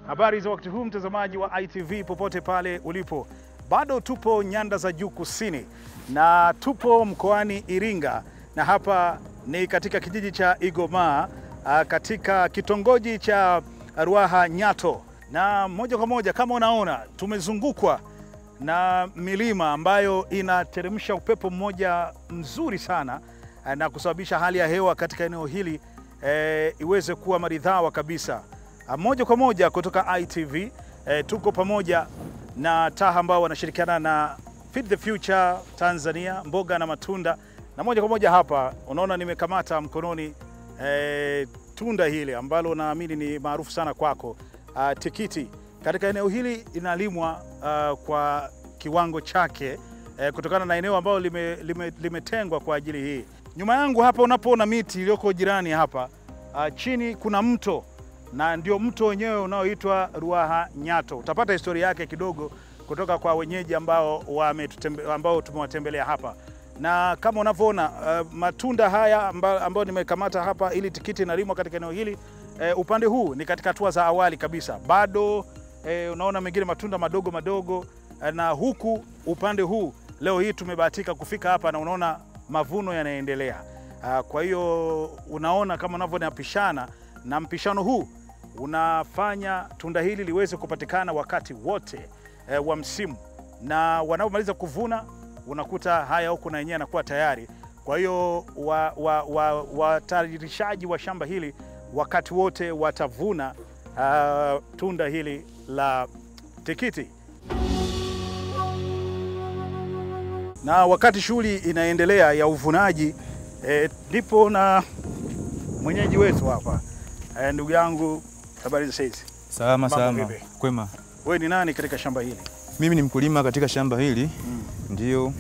Habari za wakati huu mtazamaji wa ITV popote pale ulipo. Bado tupo nyanda za juu kusini na tupo mkoani Iringa, na hapa ni katika kijiji cha Igoma katika kitongoji cha Ruaha Nyato, na moja kwa moja kama unaona tumezungukwa na milima ambayo inateremsha upepo mmoja mzuri sana na kusababisha hali ya hewa katika eneo hili iweze kuwa maridhawa kabisa. Moja kwa moja kutoka ITV tuko pamoja na TAHA ambao wanashirikiana na Feed the Future Tanzania, mboga na matunda, na moja kwa moja hapa unaona nimekamata mkononi tunda hili ambalo naamini ni maarufu sana kwako, tikiti. Katika eneo hili inalimwa kwa kiwango chake kutokana na eneo ambalo limetengwa kwa ajili hii. Nyuma yangu hapa unapoona miti iliyoko jirani hapa, chini kuna mto, na ndio mto wenyewe unaoitwa Ruaha Nyato. Utapata historia yake kidogo kutoka kwa wenyeji ambao tumewatembelea hapa. Na kama unavyoona matunda haya ambayo nimekamata hapa, ili tikiti inalimwa katika eneo hili, upande huu ni katika hatua za awali kabisa. Bado unaona mengine matunda madogo madogo, na huku upande huu leo hii tumebahatika kufika hapa na unaona mavuno yanaendelea. Kwa hiyo unaona kama unavyonapishana, na mpishano huu unafanya tunda hili liweze kupatikana wakati wote wa msimu, na wanapomaliza kuvuna unakuta haya huku na yenyewe yanakuwa tayari. Kwa hiyo watayarishaji wa shamba hili wakati wote watavuna tunda hili la tikiti. Na wakati shughuli inaendelea ya uvunaji, ndipo na mwenyeji wetu hapa. Ndugu yangu, habari za saizi? Salama. Kwema. Wewe ni nani katika shamba hili? Mimi ni mkulima katika shamba hili. Ndio.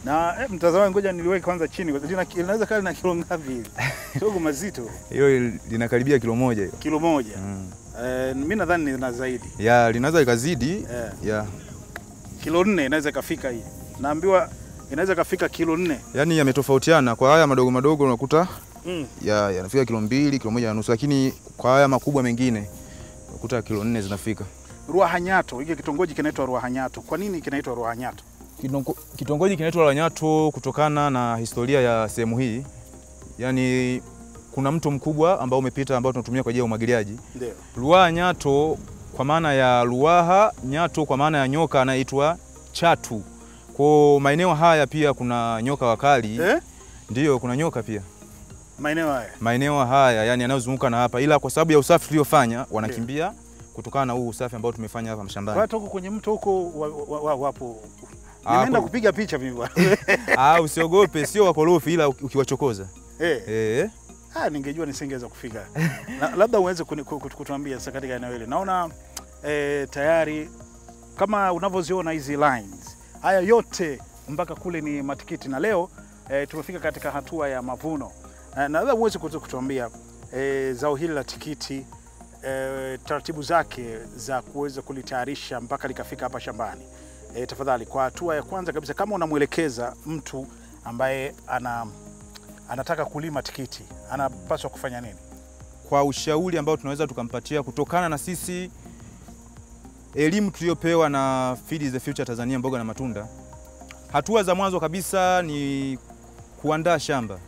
Na mtazamaji, ngoja niliweke kwanza chini. Linaweza kali na kilo ngapi hivi? Kidogo mazito. Hiyo linakaribia kilo 1 hiyo. Kilo 1. Mimi nadhani lina zaidi. Ya, linaweza ikazidi. Ya. Kilo 4 inaweza kafika hii. Naambiwa inaweza kafika kilo 4. Yaani yametofautiana. Kwa haya madogo madogo unakuta yanafika kilo 2, kilo 1.5, lakini kwa haya makubwa mengine unakuta kilo 4 zinafika. Ruaha Nyato, hiki kitongoji kinaitwa Ruaha Nyato. Kwa nini kinaitwa Ruaha Nyato? Kitongoji kinaitwa Ruaha Nyato kutokana na historia ya sehemu hii. Yaani kuna mto mkubwa ambao umepita ambao tunatumia kwa ajili ya umwagiliaji. Ndio. Ruaha Nyato kwa maana ya Ruaha, Nyato kwa maana ya nyoka anaitwa chatu. Kwa maeneo haya pia kuna nyoka wakali. Ndio, kuna nyoka pia. Maeneo haya yani yanayozunguka na hapa, ila kwa sababu ya usafi tuliofanya wanakimbia kutokana na huu usafi ambao tumefanya hapa mashambani. Watu huko kwenye mto huko wapo. Nimeenda kupiga picha mimi bwana. Usiogope, sio wakorofi, ila ukiwachokoza. Ningejua nisingeweza kufika. Labda uweze kutuambia sasa katika eneo hili. Naona tayari kama unavyoziona hizi lines. Haya yote mpaka kule ni matikiti, na leo tumefika katika hatua ya mavuno. Na labda uweze kutuambia zao hili la tikiti, taratibu zake za kuweza kulitayarisha mpaka likafika hapa shambani. Tafadhali, kwa hatua ya kwanza kabisa, kama unamwelekeza mtu ambaye anataka kulima tikiti, anapaswa kufanya nini? Kwa ushauri ambao tunaweza tukampatia kutokana na sisi elimu tuliyopewa na Feed the Future Tanzania, mboga na matunda, hatua za mwanzo kabisa ni kuandaa shamba.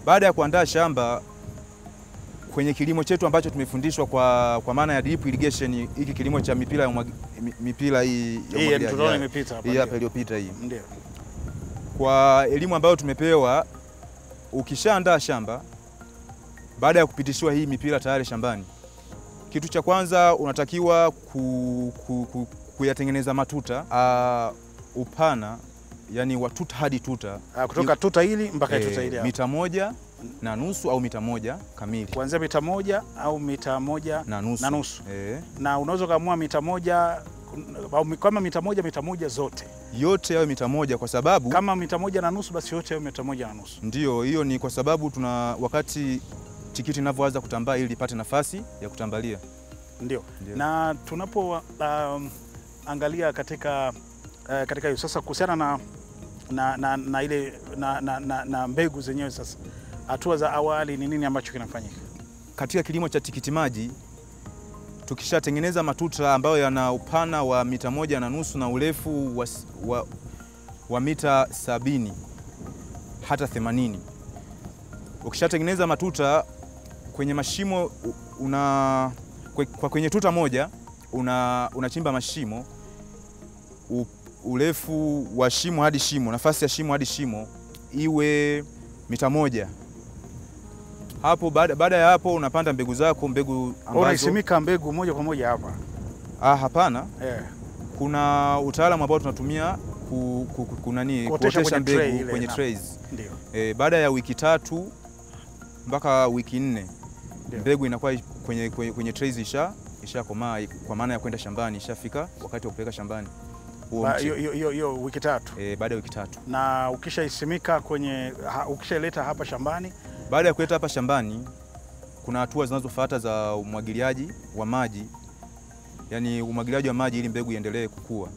Baada ya kuandaa shamba, kwenye kilimo chetu ambacho tumefundishwa kwa maana ya drip irrigation, hiki kilimo cha mipira hii ya umwagiliaji imepita hapa. Hii hapa iliyopita hii. Ndio. Kwa elimu ambayo tumepewa, ukishaandaa shamba, baada ya kupitishiwa hii mipira tayari shambani, kitu cha kwanza unatakiwa kuyatengeneza matuta upana, yani wa tuta hadi tuta. Kutoka tuta hili mpaka tuta hili. Mita 1.5 au mita 1 kamili. Kuanzia mita 1 au mita 1.5. Na unaweza kaamua mita 1 au kama mita 1 zote. Yote yawe mita 1 kwa sababu kama mita 1.5 basi yote yawe mita 1.5. Ndio, hiyo ni kwa sababu wakati tikiti linavyoanza kutambaa ili ipate nafasi ya kutambalia. Ndio. Na tunapo angalia katika hiyo sasa kuhusiana na mbegu zenyewe, sasa hatua za awali ni nini ambacho kinafanyika? Katika kilimo cha tikiti maji Tukishatengeneza matuta ambayo yana upana wa mita 1.5 na urefu wa mita 70 hata 80. Ukishatengeneza matuta kwenye mashimo kwenye tuta moja unachimba mashimo, urefu wa shimo hadi shimo, nafasi ya shimo hadi shimo iwe mita 1. Hapo baada ya hapo unapanda mbegu zako, mbegu ambazo unaisimika mbegu moja kwa moja hapa. Hapana. Kuna utaalamu ambao tunatumia kuotesha mbegu kwenye trays. Ndio. Baada ya wiki 3 mpaka wiki 4 mbegu inakuwa kwenye trays ishakomaa, kwa maana ya kwenda shambani, ishafika wakati wa kupeleka shambani. Hiyo wiki 3. Baada ya wiki 3. Na ukishaisimika ukishaileta hapa shambani, baada ya kuleta hapa shambani kuna hatua zinazofuata za umwagiliaji wa maji. Yaani umwagiliaji wa maji ili mbegu iendelee kukua,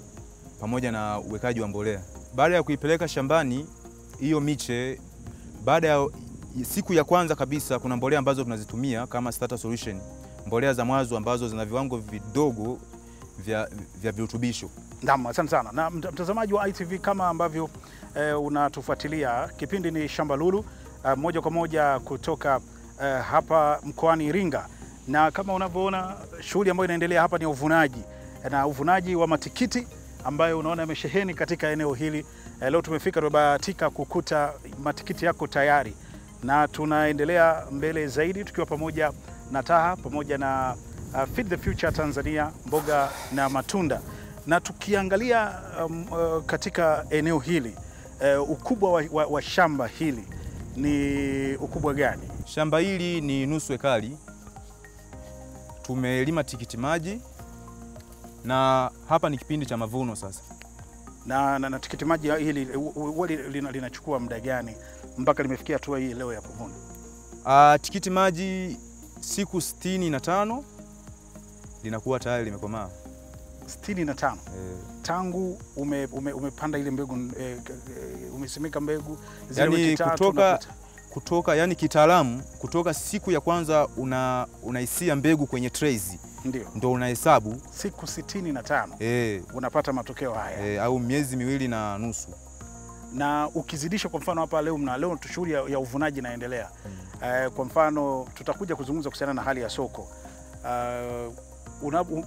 pamoja na uwekaji wa mbolea. Baada ya kuipeleka shambani hiyo miche, baada ya siku ya kwanza kabisa kuna mbolea ambazo tunazitumia kama starter solution, mbolea za mwanzo ambazo zina viwango vidogo vya virutubisho. Naam, asante sana. Na mtazamaji wa ITV, kama ambavyo unatufuatilia, kipindi ni Shamba Lulu, moja kwa moja kutoka hapa mkoani Iringa, na kama unavyoona shughuli ambayo inaendelea hapa ni uvunaji wa matikiti ambayo unaona yamesheheni katika eneo hili. Leo tumefika, tumebahatika kukuta matikiti yako tayari, na tunaendelea mbele zaidi tukiwa pamoja na Taha, pamoja na Feed the Future Tanzania, mboga na matunda. Na tukiangalia katika eneo hili, ukubwa wa shamba hili ni ukubwa gani? Shamba hili ni nusu ekari. Tumelima tikiti maji na hapa ni kipindi cha mavuno sasa. Na tikiti maji hili linachukua muda gani mpaka limefikia hatua hii leo ya kuvuna? Tikiti maji siku 65 linakuwa tayari limekomaa. 65. Tangu umepanda ile mbegu, umesimika mbegu zile wiki 3 kutoka yani kitaalamu, kutoka siku ya kwanza unaisia mbegu kwenye trays, ndio unahesabu siku 65. Unapata matokeo haya. Au miezi 2.5. Na ukizidisha, kwa mfano hapa leo shughuli ya uvunaji inaendelea. Kwa mfano tutakuja kuzungumza kuhusiana na hali ya soko.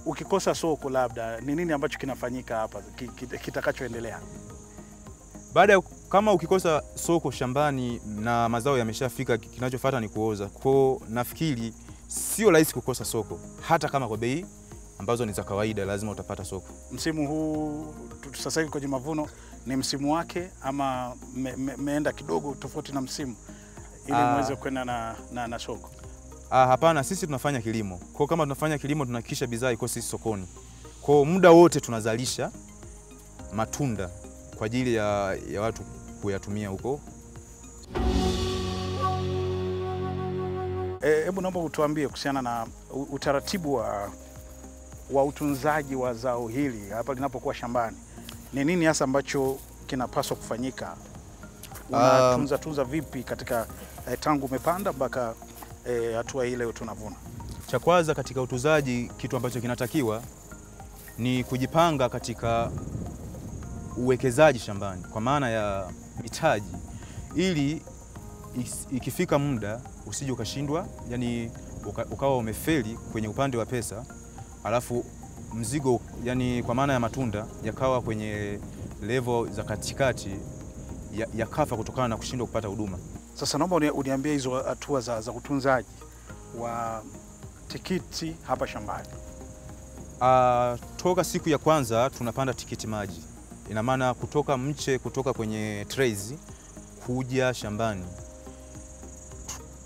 Ukikosa soko, labda ni nini ambacho kinafanyika hapa kitakachoendelea? Kama ukikosa soko shambani na mazao yameshafika, kinachofuata ni kuoza. Kwa nafikiri sio rahisi kukosa soko, hata kama kwa bei ambazo ni za kawaida, lazima utapata soko. Msimu huu sasa hivi kwenye mavuno ni msimu wake, ama meenda kidogo tofauti na msimu ili muweze kwenda na soko? Hapana, sisi tunafanya kilimo. Kwa kama tunafanya kilimo, tunahakikisha bidhaa iko sisi sokoni. Kwa muda wote tunazalisha matunda kwa ajili ya watu kuyatumia huko. Hebu naomba utuambie kuhusiana na utaratibu wa utunzaji wa zao hili hapa linapokuwa shambani. Ni nini hasa ambacho kinapaswa kufanyika? Unatunza vipi katika tangu umepanda mpaka hatua ile tunavuna? Cha kwanza katika utunzaji, kitu ambacho kinatakiwa ni kujipanga katika uwekezaji shambani, kwa maana ya mitaji, ili ikifika muda usije ukashindwa, yani ukawa umefeli kwenye upande wa pesa, alafu mzigo, yani kwa maana ya matunda, yakawa kwenye level za katikati, yakafa kutokana na kushindwa kupata huduma. Sasa naomba uniambie hizo hatua za utunzaji wa tikiti hapa shambani. Toka siku ya kwanza tunapanda tikiti maji. Ina maana kutoka kwenye trays kuja shambani.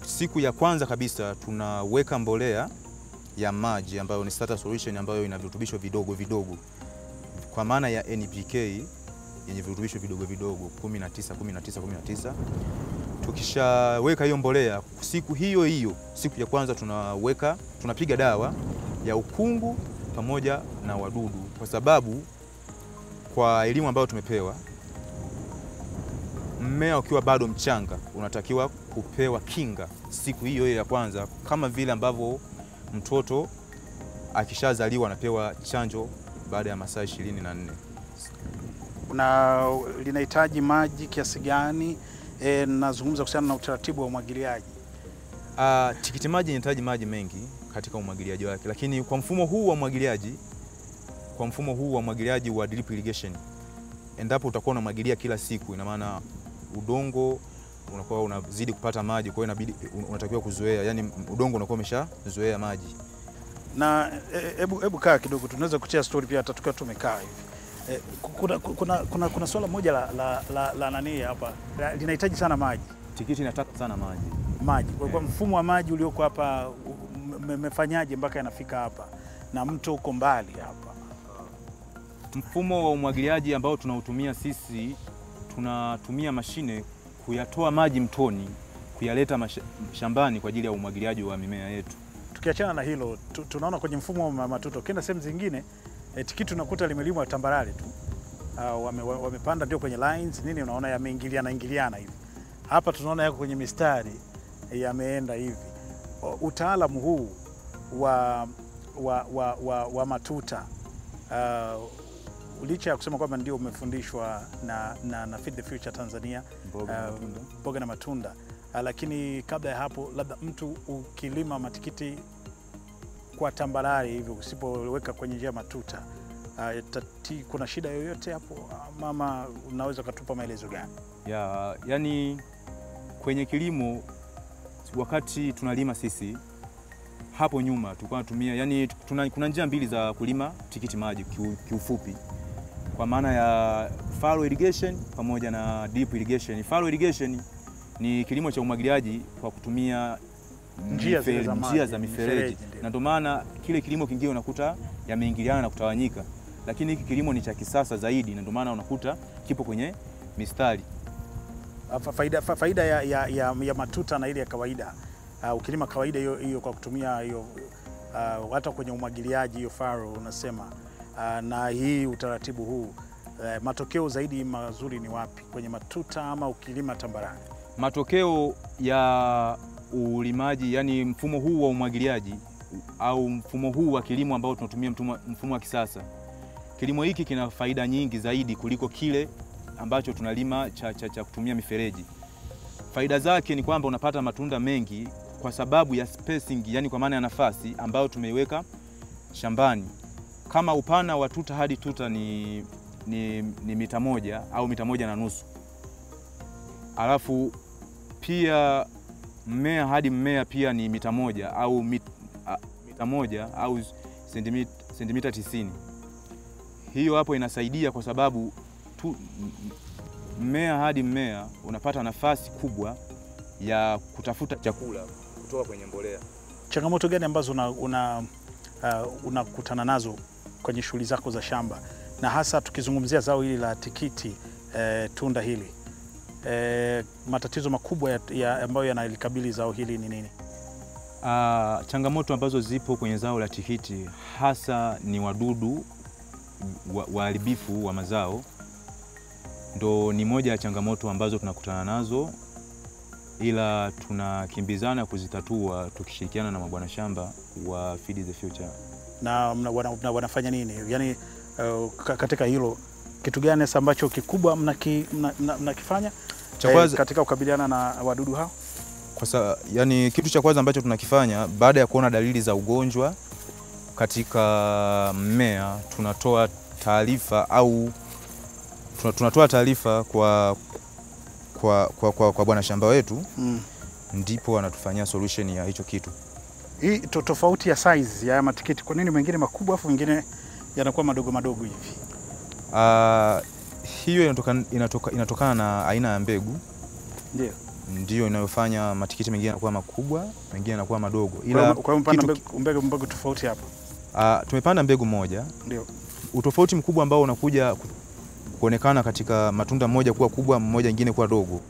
Siku ya kwanza kabisa tunaweka mbolea ya maji ambayo ni starter solution, ambayo ina virutubisho vidogo vidogo, kwa maana ya NPK yenye virutubisho vidogo vidogo 19. Tukishaweka hiyo mbolea, siku hiyo siku ya kwanza tunapiga dawa ya ukungu pamoja na wadudu, kwa sababu kwa elimu ambayo tumepewa, mmea ukiwa bado mchanga unatakiwa kupewa kinga siku hiyo ya kwanza, kama vile ambavyo mtoto akishazaliwa anapewa chanjo baada ya masaa 24. Na linahitaji maji kiasi gani? Nazungumza kuhusiana na utaratibu wa umwagiliaji. Tikiti maji inahitaji maji mengi katika umwagiliaji wake, lakini kwa mfumo huu wa umwagiliaji wa drip irrigation, endapo utakuwa unamwagilia kila siku, ina maana udongo unakuwa unazidi kupata maji, kwa hiyo inabidi unatakiwa kuzoea, yani udongo unakuwa umeshazoea maji. Na hebu kaa kidogo, tunaweza kutia story pia hata tukiwa tumekaa hivi. Kuna swala moja la nani hapa, linahitaji sana maji. Tikiti inataka sana maji. Kwa mfumo wa maji ulioko hapa mmefanyaje mpaka yanafika hapa, na mto uko mbali hapa? Mfumo wa umwagiliaji ambao tunautumia sisi, tunatumia mashine kuyatoa maji mtoni kuyaleta shambani kwa ajili ya umwagiliaji wa mimea yetu. Tukiachana na hilo, tunaona kwenye mfumo wa matuta, ukienda sehemu zingine tikiti unakuta limelimwa tambarare tu. Wamepanda ndio kwenye lines nini, unaona yameingiliana hivi. Hapa tunaona yako kwenye mistari yameenda hivi. Utaalamu huu wa matuta, licha ya kusema kwamba ndio umefundishwa na Feed the Future Tanzania, mboga na matunda, lakini kabla ya hapo, labda mtu ukilima matikiti kwa tambarare hivyo, usipoweka kwenye njia matuta, kuna shida yoyote hapo? Mama, unaweza kutupa maelezo gani? Yani kwenye kilimo, wakati tunalima sisi hapo nyuma tulikuwa tunatumia, yani kuna njia mbili za kulima tikiti maji kiufupi, kwa maana ya fallow irrigation pamoja na deep irrigation. Fallow irrigation ni kilimo cha umwagiliaji kwa kutumia njia za mifereji, na ndio maana kile kilimo kingine unakuta yameingiliana na kutawanyika, lakini hiki kilimo ni cha kisasa zaidi, na ndio maana unakuta kipo kwenye mistari. Faida ya matuta na ile ya kawaida, ukilima kawaida hiyo kwa kutumia hiyo, hata kwenye umwagiliaji hiyo faro unasema, na hii utaratibu huu, matokeo zaidi mazuri ni wapi, kwenye matuta ama ukilima tambarare? Matokeo ya ulimaji, yani mfumo huu wa umwagiliaji au mfumo huu wa kilimo ambao tunatumia mfumo wa kisasa, kilimo hiki kina faida nyingi zaidi kuliko kile ambacho tunalima cha kutumia mifereji. Faida zake ni kwamba unapata matunda mengi kwa sababu ya spacing, yani kwa maana ya nafasi ambayo tumeiweka shambani. Kama upana wa tuta hadi tuta ni mita 1 au mita 1.5. Alafu pia mmea hadi mmea pia ni mita 1 au mita 1 au sentimita 90. Hiyo hapo inasaidia kwa sababu mmea hadi mmea unapata nafasi kubwa ya kutafuta chakula kutoka kwenye mbolea. Changamoto gani ambazo unakutana nazo kwenye shughuli zako za shamba, na hasa tukizungumzia zao hili la tikiti, tunda hili, matatizo makubwa ambayo yanalikabili zao hili ni nini? Changamoto ambazo zipo kwenye zao la tikiti hasa ni wadudu waharibifu wa mazao. Ndo ni moja ya changamoto ambazo tunakutana nazo, ila tunakimbizana kuzitatua tukishirikiana na mabwana shamba wa Feed the Future. Na wanafanya nini? Yani katika hilo, kitu gani sasa ambacho kikubwa mnakifanya katika kukabiliana na wadudu hao? Yani kitu cha kwanza ambacho tunakifanya baada ya kuona dalili za ugonjwa katika mmea, tunatoa taarifa kwa bwana shamba wetu, ndipo anatufanyia solution ya hicho kitu. Hii tofauti ya size ya matikiti, kwa nini mengine makubwa afu mengine yanakuwa madogo hivi? Hiyo inatokana na aina ya mbegu. Ndio inayofanya matikiti mengine yanakuwa makubwa, mengine yanakuwa madogo. Ila kwa mbegu tofauti hapa. Tumepanda mbegu moja. Ndio. Utofauti mkubwa ambao unakuja kuonekana katika matunda moja kuwa kubwa, mmoja nyingine kuwa dogo,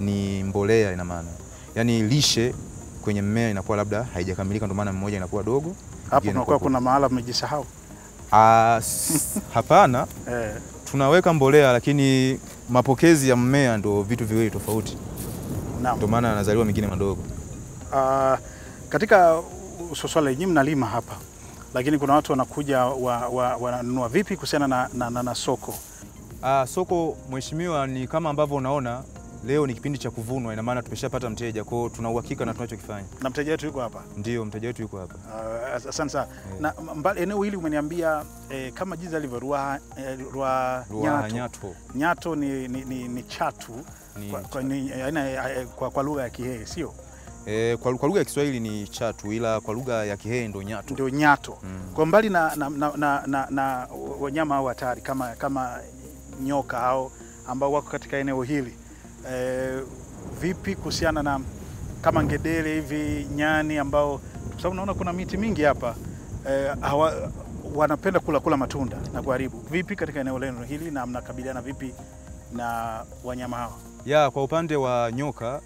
ni mbolea. Ina maana yani lishe kwenye mmea inakuwa labda haijakamilika, ndio maana mmoja inakuwa dogo. Hapo unakuwa kuna mahala mmejisahau? Hapana. Tunaweka mbolea, lakini mapokezi ya mmea ndio vitu viwili tofauti. Ndio maana anazaliwa mengine madogo. Katika swala lenyewe mnalima hapa, lakini kuna watu wanakuja wananunua. Vipi kuhusiana na soko? Soko mheshimiwa, ni kama ambavyo unaona leo ni kipindi cha kuvunwa, ina maana tumeshapata mteja, kwa hiyo tuna uhakika na tunachokifanya. Na mteja wetu yuko hapa? Ndio, mteja wetu yuko hapa. Asante sana. Na eneo hili umeniambia kama jinsi alivyo Ruaha Nyato. Nyato ni chatu kwa lugha ya Kihehe, sio? Kwa lugha ya Kiswahili ni chatu, ila kwa lugha ya Kihehe ndo nyato. Ndio nyato. Kwa mbali na wanyama hao hatari kama nyoka hao ambao wako katika eneo hili, vipi kuhusiana na kama ngedere hivi, nyani ambao, kwa sababu naona kuna miti mingi hapa, wanapenda kula matunda na kuharibu. Vipi katika eneo lenu hili na mnakabiliana vipi na wanyama hao? Kwa upande wa nyoka,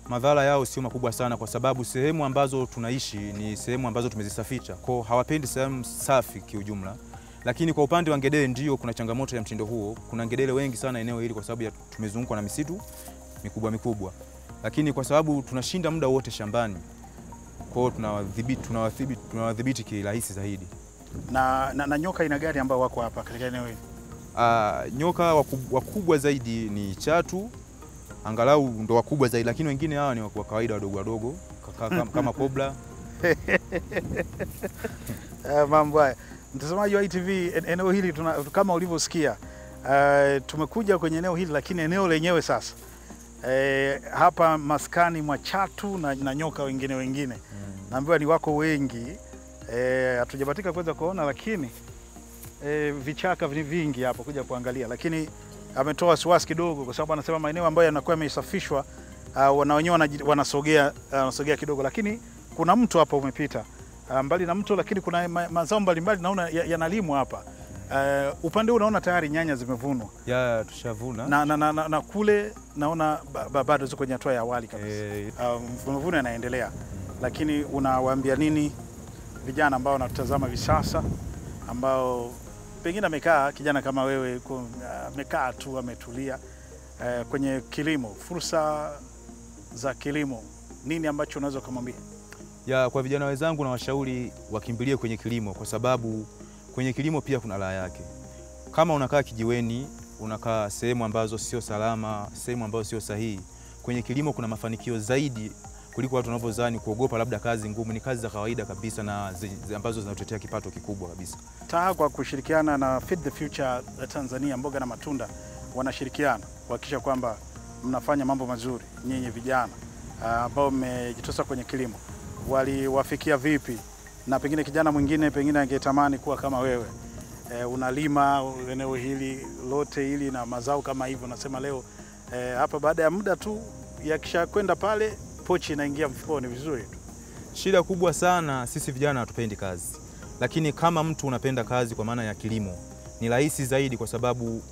madhara yao sio makubwa sana, kwa sababu sehemu ambazo tunaishi ni sehemu ambazo tumezisafisha, kwa hawapendi sehemu safi kiujumla. Lakini kwa upande wa ngedere ndio kuna changamoto ya mtindo huo. Kuna ngedere wengi sana eneo hili kwa sababu tumezungukwa na misitu mikubwa. Lakini kwa sababu tunashinda muda wote shambani, kwa hiyo tunawadhibiti kirahisi zaidi. Na nyoka ina gani ambao wako hapa katika eneo hili? Nyoka wakubwa zaidi ni chatu, angalau ndo wakubwa zaidi, lakini wengine hawa ni wa kawaida wadogo kama kobra. Mambo haya. Mtazamaji wa ITV, eneo hili kama ulivyosikia, tumekuja kwenye eneo hili, lakini eneo lenyewe sasa hapa maskani mwa chatu na nyoka wengine. Naambiwa ni wako wengi, hatujabatika kuweza kuona, lakini vichaka ni vingi hapo kuja kuangalia, lakini ametoa wasiwasi kidogo kwa sababu anasema maeneo ambayo yanakuwa yamesafishwa wenyewe wanasogea kidogo, lakini kuna mto hapa umepita. Mbali na mto, lakini kuna mazao mbalimbali naona yanalimwa hapa. Upande huu unaona tayari nyanya zimevunwa. Tushavuna. Na kule naona bado ziko kwenye hatua ya awali kabisa. Mavuno yanaendelea. Lakini unawaambia nini vijana ambao wanatutazama hivi sasa, ambao pengine amekaa, kijana kama wewe amekaa tu ametulia kwenye kilimo, fursa za kilimo, nini ambacho unaweza kumwambia? Kwa vijana wenzangu na washauri wakimbilie kwenye kilimo, kwa sababu kwenye kilimo pia kuna raha yake. Kama unakaa kijiweni, unakaa sehemu ambazo sio salama, sehemu ambazo sio sahihi, kwenye kilimo kuna mafanikio zaidi kuliko watu wanavyodhani kuogopa labda kazi ngumu. Ni kazi za kawaida kabisa na ambazo zinatuletea kipato kikubwa kabisa. TAHA kwa kushirikiana na Feed the Future Tanzania mboga na matunda wanashirikiana kuhakikisha kwamba mnafanya mambo mazuri. Nyinyi vijana ambao mmejitosa kwenye kilimo, waliwafikia vipi? Na pengine kijana mwingine pengine angetamani kuwa kama wewe, unalima eneo hili lote hili na mazao kama hivyo, nasema leo hapa baada ya muda tu yakisha kwenda pale pochi inaingia mfukoni vizuri tu. Shida kubwa sana, sisi vijana hatupendi kazi. Lakini kama mtu unapenda kazi kwa maana ya kilimo, ni rahisi zaidi kwa sababu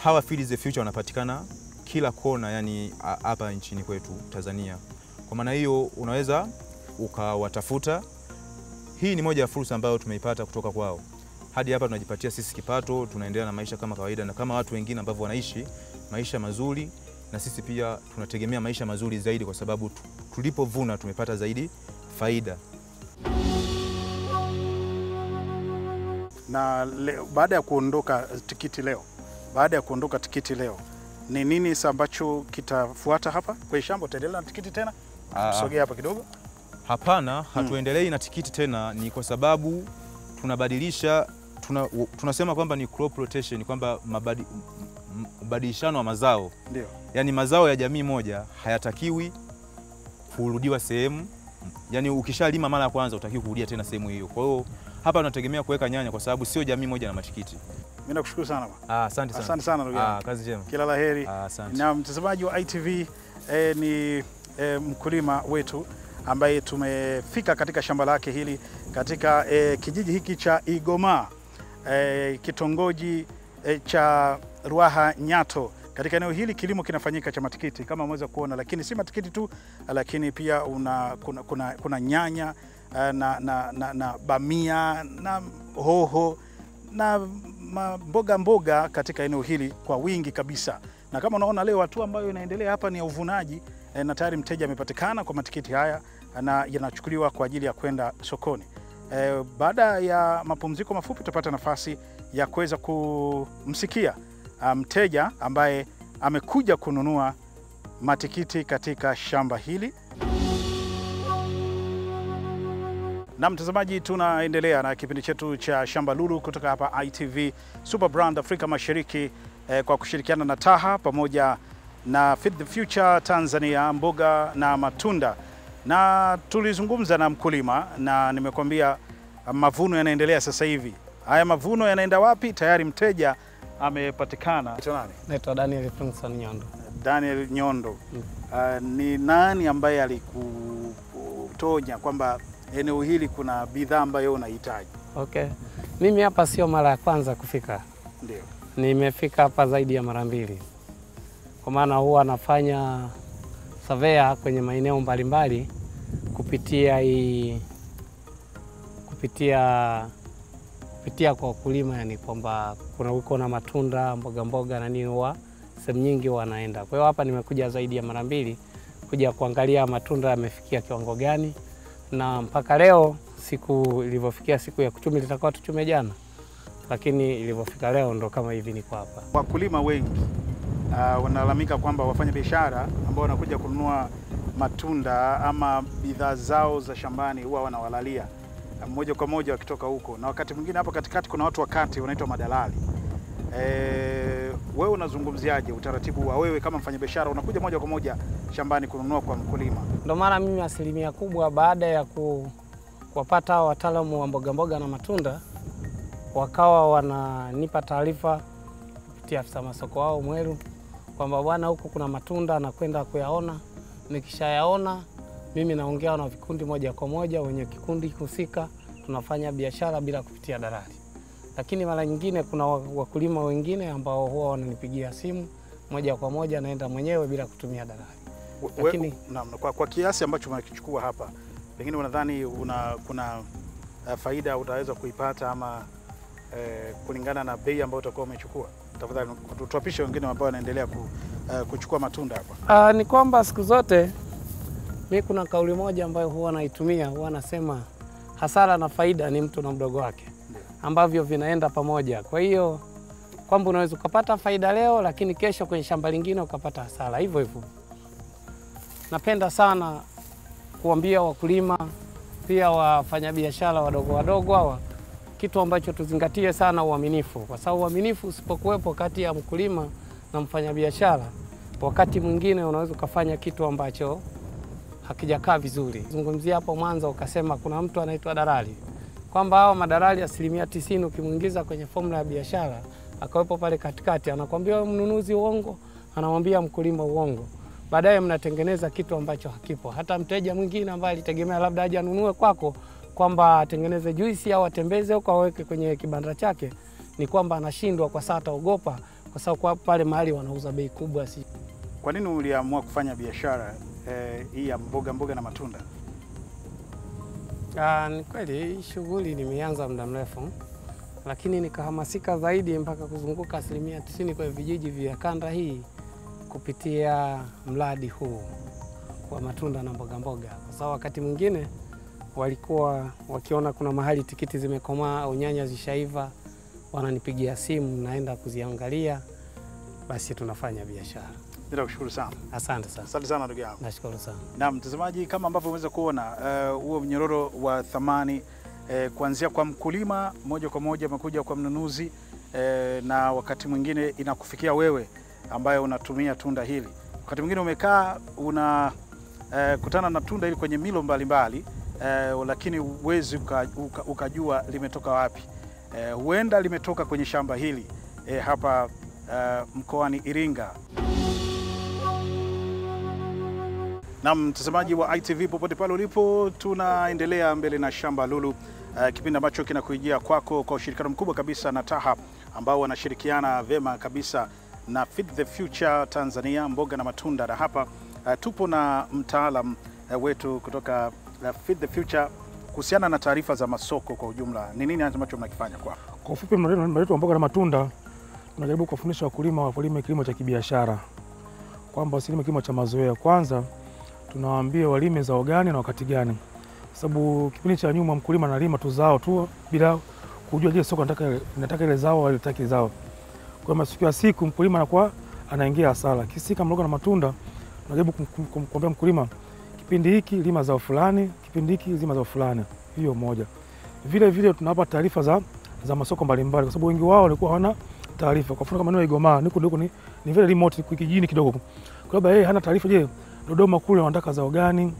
hawa Feed the Future wanapatikana kila kona, yani hapa nchini kwetu Tanzania. Kwa maana hiyo unaweza ukawatafuta. Hii ni moja ya fursa ambayo tumeipata kutoka kwao. Hadi hapa tunajipatia sisi kipato, tunaendelea na maisha kama kawaida na kama watu wengine ambao wanaishi maisha mazuri, na sisi pia tunategemea maisha mazuri zaidi kwa sababu tulipovuna tumepata zaidi faida. Na baada ya kuondoka tikiti leo, ni nini ambacho kitafuata hapa kwa shamba? Utaendelea na tikiti tena? Sogea hapa kidogo. Hapana, hatuendelei na tikiti tena, ni kwa sababu tunabadilisha, tunasema kwamba ni crop rotation, kwamba mabadilishano wa mazao. Ndio. Yani mazao ya jamii moja hayatakiwi kurudiwa sehemu. Yani ukishalima mara ya kwanza utakiwa kurudia tena sehemu hiyo. Kwa hiyo hapa tunategemea kuweka nyanya kwa sababu sio jamii moja na matikiti. Mimi nakushukuru sana bwana. Asante sana. Asante sana ndugu yangu. Kazi njema. Kila laheri. Asante. Na mtazamaji wa ITV, ni mkulima wetu ambaye tumefika katika shamba lake hili katika kijiji hiki cha Igoma, kitongoji cha Ruaha Nyato. Katika eneo hili kilimo kinafanyika cha matikiti kama mweza kuona, lakini si matikiti tu, lakini pia kuna nyanya na bamia na hoho na mboga katika eneo hili kwa wingi kabisa. Na kama unaona leo hatua ambayo inaendelea hapa ni ya uvunaji, na tayari mteja amepatikana kwa matikiti haya na yanachukuliwa kwa ajili ya kwenda sokoni. Baada ya mapumziko mafupi tutapata nafasi ya kuweza kumsikia mteja ambaye amekuja kununua matikiti katika shamba hili. Na mtazamaji, tunaendelea na kipindi chetu cha Shamba Lulu kutoka hapa ITV Super Brand Afrika Mashariki, kwa kushirikiana na Taha pamoja na Feed the Future Tanzania, mboga na matunda. Na tulizungumza na mkulima na nimekuambia mavuno yanaendelea sasa hivi. Haya mavuno yanaenda wapi? Tayari mteja amepatikana. Naitwa Daniel Nyondo. Daniel Nyondo. Ni nani ambaye alikutonya kwamba eneo hili kuna bidhaa ambayo unahitaji? Okay. Mimi hapa sio mara ya kwanza kufika. Ndio. Nimefika hapa zaidi ya mara 2. Kwa maana huwa nafanya survey kwenye maeneo mbalimbali kupitia kwa wakulima, yani kwamba kuna uko na matunda, mboga na nini, huwa sehemu nyingi wanaenda. Kwa hiyo hapa nimekuja zaidi ya mara 2 kuja kuangalia matunda yamefikia kiwango gani, na mpaka leo ilivyofikia siku ya kuchumi, litakuwa tuchume jana, lakini ilivyofika leo ndo kama hivi niko hapa. Wakulima wengi wanalalamika kwamba wafanya biashara ambao wanakuja kununua matunda ama bidhaa zao za shambani huwa wanawalalia moja kwa moja wakitoka huko, na wakati mwingine hapo katikati kuna watu wakati wanaitwa madalali. Wewe unazungumziaje utaratibu wa wewe kama mfanyabiashara unakuja moja kwa moja shambani kununua kwa mkulima? Ndio maana mimi asilimia kubwa baada ya kuwapata wataalamu wa mboga na matunda, wakawa wananipa taarifa kupitia afisa masoko wao Mweru kwamba bwana, huko kuna matunda na kwenda kuyaona. Nikishayaona mimi naongea na vikundi moja kwa moja, wenye kikundi husika tunafanya biashara bila kupitia dalali. Lakini mara nyingine kuna wakulima wengine ambao huwa wananipigia simu moja kwa moja, naenda mwenyewe bila kutumia dalali. Lakini kwa kiasi ambacho unakichukua hapa, pengine unadhani kuna faida utaweza kuipata ama kulingana na bei ambayo utakuwa umechukua? Tafadhali tuwapishe wengine ambao wanaendelea kuchukua matunda hapa. Ni kwamba siku zote mimi kuna kauli moja ambayo huwa naitumia, huwa nasema hasara na faida ni mtu na mdogo wake, ambavyo vinaenda pamoja. Kwa hiyo kwamba unaweza ukapata faida leo, lakini kesho kwenye shamba lingine ukapata hasara hivyo hivyo. Napenda sana kuambia wakulima pia wafanyabiashara wadogo hawa kitu ambacho tuzingatie sana, uaminifu. Kwa sababu uaminifu usipokuwepo kati ya mkulima na mfanyabiashara, wakati mwingine unaweza ukafanya kitu ambacho hakijakaa vizuri. Zungumzia hapo mwanzo ukasema kuna mtu anaitwa dalali, kwamba hao madalali 90% ukimuingiza kwenye formula ya biashara akawepo pale katikati, anakuambia mnunuzi uongo, anamwambia mkulima uongo. Baadaye mnatengeneza kitu ambacho hakipo. Hata mteja mwingine ambaye alitegemea labda aje anunue kwako kwamba atengeneze juisi au atembeze huko aweke kwenye kibanda chake, ni kwamba anashindwa kwa sababu ataogopa, kwa sababu pale mahali wanauza bei kubwa. Kwa nini uliamua kufanya biashara hii ya mboga na matunda? Ni kweli shughuli nimeanza muda mrefu, lakini nikahamasika zaidi mpaka kuzunguka 90% kwa vijiji vya kanda hii kupitia mradi huu wa matunda na mboga. Kwa sababu wakati mwingine walikuwa wakiona kuna mahali tikiti zimekomaa au nyanya zishaiva, wananipigia simu, naenda kuziangalia, basi tunafanya biashara. Ninakushukuru sana. Asante sana. Asante sana ndugu yangu. Nashukuru sana. Na mtazamaji, kama ambavyo umeweza kuona huo mnyororo wa thamani kuanzia kwa mkulima moja kwa moja umekuja kwa mnunuzi, na wakati mwingine inakufikia wewe ambaye unatumia tunda hili. Wakati mwingine umekaa kutana na tunda hili kwenye milo mbalimbali, lakini huwezi ukajua limetoka wapi. Huenda limetoka kwenye shamba hili hapa mkoani Iringa. Na mtazamaji wa ITV popote pale ulipo, tunaendelea mbele na Shamba Lulu, kipindi ambacho kinakujia kwako kwa ushirikiano mkubwa kabisa na Taha, ambao wanashirikiana vema kabisa na Feed the Future Tanzania, mboga na matunda. Na hapa tupo na mtaalam wetu kutoka Feed the Future kuhusiana na taarifa za masoko kwa ujumla. Ni nini ambacho mnakifanya kwa? Kwa ufupi, mradi wa mboga na matunda tunajaribu kuwafundisha wakulima walime kilimo cha kibiashara, kwamba wasilime kilimo cha mazoea. Kwanza tunawaambia walime zao gani na wakati gani. sababu kipindi cha nyuma mkulima analima tu zao tu bila kujua je soko nataka ile zao au litaki zao. Kwa masikio ya siku mkulima anakuwa anaingia hasara. Kisi kama mboga na matunda unajaribu kumwambia mkulima kipindi hiki lima zao fulani, kipindi hiki lima zao fulani. Hiyo moja. Vile vile tunawapa taarifa za masoko mbalimbali kwa sababu wengi wao walikuwa hawana taarifa. Kwa mfano kama eneo la Igoma niko ni vile remote kijijini kidogo. Kwa sababu yeye hana taarifa je Dodoma kule wanataka zao gani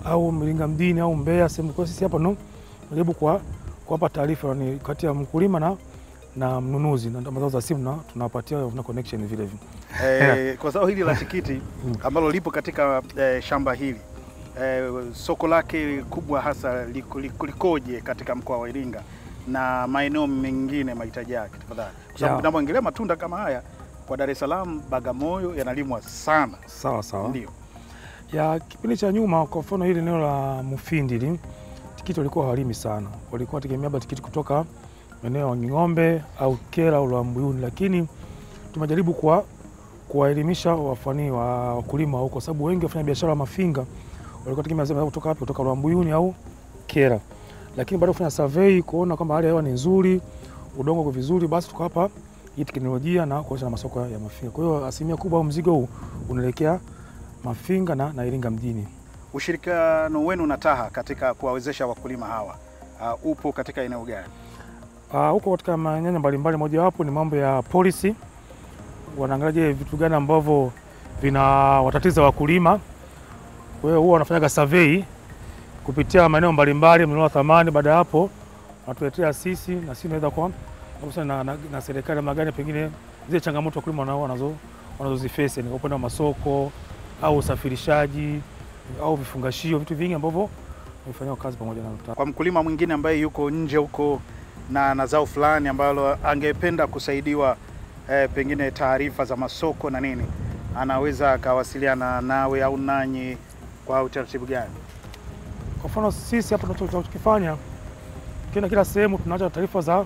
au Mlinga mjini au Mbeya sehemu. Kwa sisi hapa tunajaribu kuwapa taarifa ni kati ya mkulima na mnunuzi na mazao za simu na tunawapatia na connection vile vile. Kwa sababu hili la tikiti ambalo lipo katika shamba hili soko lake kubwa hasa likoje katika mkoa wa Iringa na maeneo mengine mahitaji yake tafadhali? Kwa sababu tunapoongelea matunda kama haya kwa Dar es Salaam, Bagamoyo yanalimwa sana. Sawa. Ndio. Ya kipindi cha nyuma kwa mfano hili eneo la Mufindi tikiti walikuwa hawalimi sana. Walikuwa tegemea tikiti kutoka eneo la Ng'ombe au Kera au Lambuyuni, lakini tumejaribu kuwaelimisha wakulima huko sababu wengi wafanya biashara wa mafinga walikuwa tegemea kutoka wapi, kutoka Lambuyuni au Kera. Lakini baada ya kufanya survey kuona kwamba hali ya hewa ni nzuri, udongo uko vizuri, basi tukawapa hii teknolojia na kuacha na masoko ya mafinga. Kwa hiyo asilimia kubwa mzigo huu unaelekea mafinga na Iringa mjini. Ushirikiano wenu na TAHA katika kuwawezesha wakulima hawa upo katika eneo gani? Huko katika manyanya mbalimbali, moja wapo ni mambo ya policy. Wanaangalia vitu gani ambavyo vinawatatiza wakulima. Kwa hiyo huwa wanafanyaga survey kupitia maeneo mbalimbali mnunua thamani. Baada ya hapo wanatuletea sisi na sisi tunaweza kwa na serikali magani pengine zile changamoto wakulima wanazozifface ni upande wa masoko au usafirishaji au vifungashio, vitu vingi ambavyo wamefanywa kazi pamoja na TAHA. Kwa mkulima mwingine ambaye yuko nje huko na zao fulani ambalo angependa kusaidiwa pengine taarifa za masoko na nini, anaweza akawasiliana nawe au nanyi kwa utaratibu gani? Kwa mfano sisi hapa tunachokifanya kila sehemu tunaacha taarifa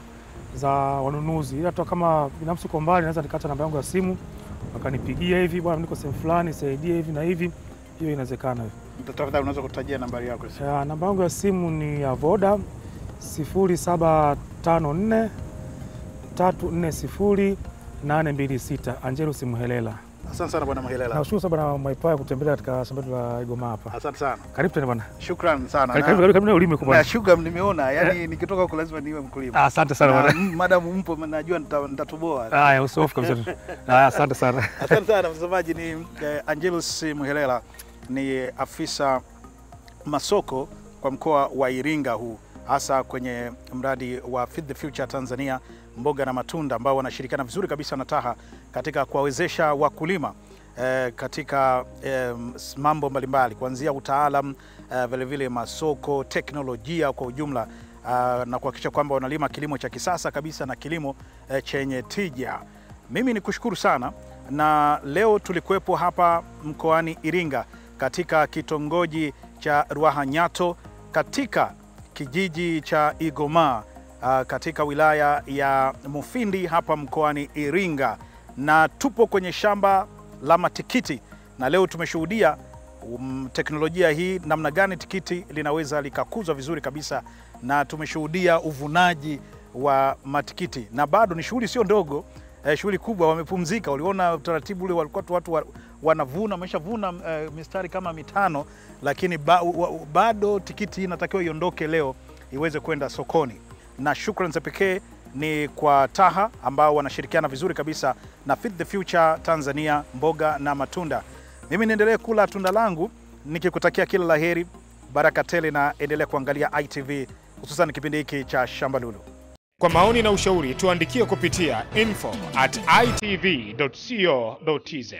za wanunuzi. Hata kama binafsi kwa mbali naweza nikaacha namba yangu ya simu wakanipigia hivi, bwana niko sehemu fulani nisaidie hivi na hivi. Hiyo inawezekana. Tafadhali unaweza kutajia nambari yako? Namba yangu ya simu ni ya Voda 0754 340 Angelus Muhelela. Asante sana bwana Muhelela. Nashukuru sana bwana Maipa kutembelea katika shamba la Igoma hapa. Asante sana. Karibu tena bwana. Shukrani sana. Karibu na ulime kwa bwana. Shukrani nimeona, yani nikitoka huko lazima niwe mkulima. Asante sana bwana. Madamu mpo najua nitatoboa. Haya, usofu kabisa. Asante sana. Asante sana mtazamaji. Ni Angelus Muhelela, ni afisa masoko kwa mkoa wa Iringa huu, hasa kwenye mradi wa Feed the Future Tanzania mboga na matunda, ambao wanashirikiana vizuri kabisa na TAHA katika kuwawezesha wakulima katika mambo mbalimbali, kuanzia utaalam, vile vile masoko, teknolojia kwa ujumla, na kuhakikisha kwamba wanalima kilimo cha kisasa kabisa na kilimo chenye tija. Mimi ni kushukuru sana, na leo tulikuwepo hapa mkoani Iringa katika kitongoji cha Ruahanyato katika kijiji cha Igoma katika wilaya ya Mufindi hapa mkoani Iringa, na tupo kwenye shamba la matikiti, na leo tumeshuhudia teknolojia hii namna gani tikiti linaweza likakuzwa vizuri kabisa, na tumeshuhudia uvunaji wa matikiti, na bado ni shughuli sio ndogo, shughuli kubwa. Wamepumzika, waliona utaratibu ule, walikuwa watu wanavuna, wameshavuna mistari kama 5, lakini bado tikiti inatakiwa iondoke leo iweze kwenda sokoni. Na shukrani za pekee ni kwa TAHA ambao wanashirikiana vizuri kabisa na Feed the Future Tanzania mboga na matunda. Mimi niendelee kula tunda langu nikikutakia kila laheri, baraka tele, na endelea kuangalia ITV, hususan kipindi hiki cha Shamba Lulu. Kwa maoni na ushauri tuandikie kupitia info@itv.co.tz.